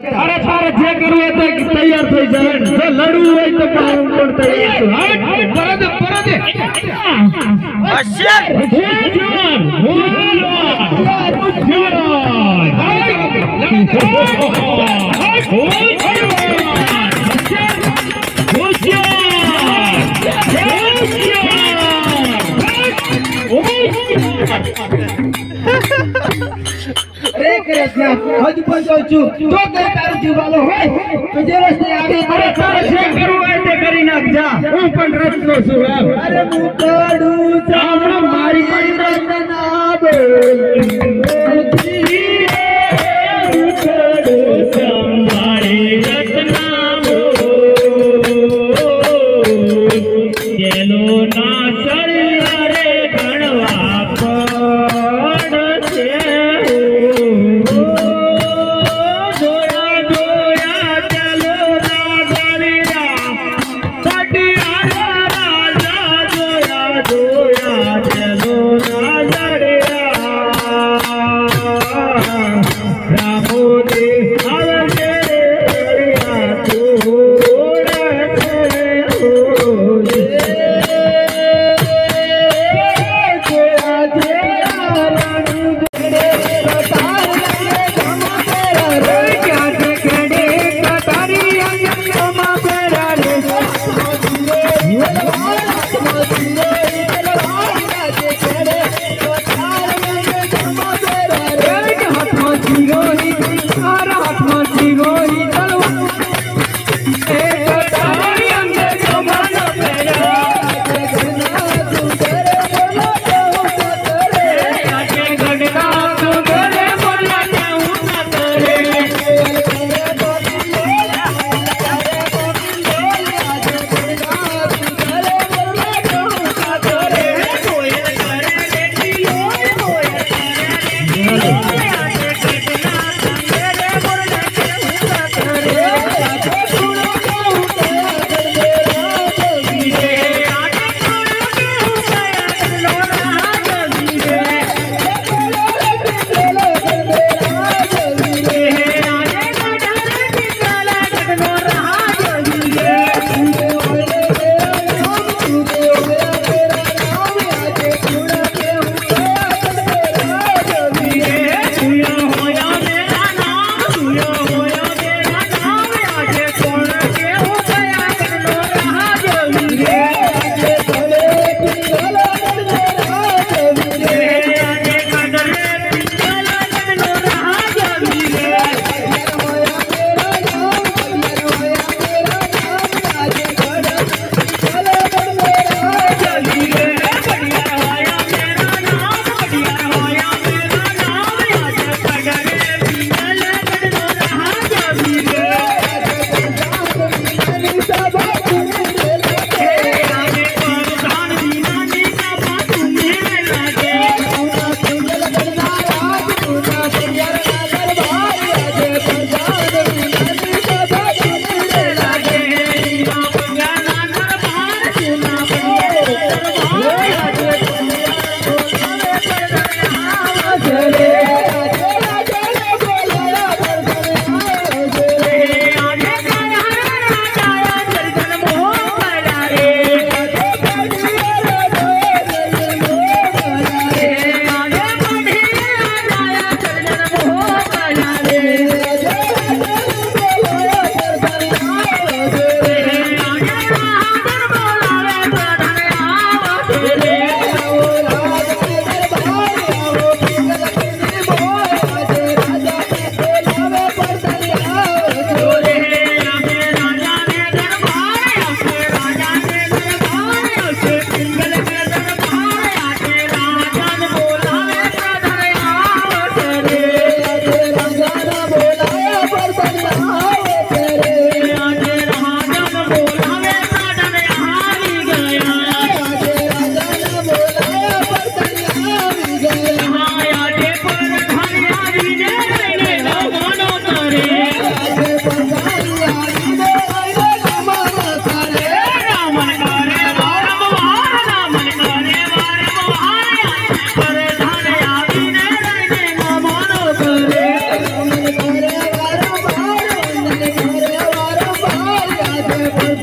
अरे थारे जे करू ते तैयार થઈ જાય જો લડવું હોય તો પણ તૈયાર છું હટ પરદ અશ્યર જવાન कृष्ण हज पहुंचू तो ते तारो जीवालो होय तो जे रस्ते आगे अरे तारे जे करू હોય તે કરી નાખ જા હું પણ રસ્તો છું अरे मुकाडू सामने मारी रत ना बोल मुकाडू संभारी रत्ना चलो ना सरिया रे गणवा पड़ते जोया जोया चलो ना सरिया पटियाला राजा जोया जोया चलो ना सरिया रामो दे आवजे सरिया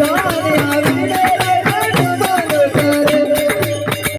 जाने